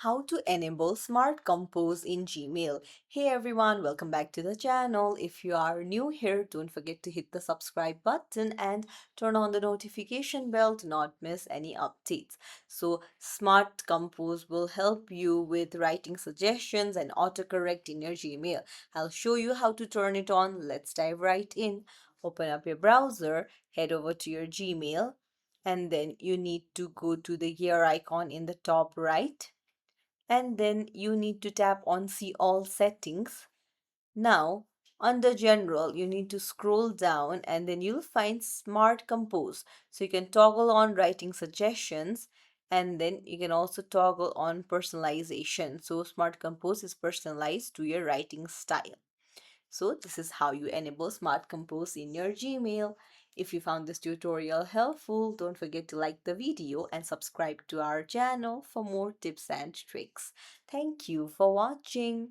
how to enable Smart Compose in Gmail. Hey everyone, welcome back to the channel. If you are new here, don't forget to hit the subscribe button and turn on the notification bell to not miss any updates. So, Smart Compose will help you with writing suggestions and autocorrect in your Gmail. I'll show you how to turn it on. Let's dive right in. Open up your browser, head over to your Gmail, and then you need to go to the gear icon in the top right, and then you need to tap on see all settings. Now under general you need to scroll down and then you'll find Smart Compose, so you can toggle on writing suggestions, and then you can also toggle on personalization. So Smart Compose is personalized to your writing style. So this is how you enable Smart Compose in your Gmail. If you found this tutorial helpful, don't forget to like the video and subscribe to our channel for more tips and tricks. Thank you for watching.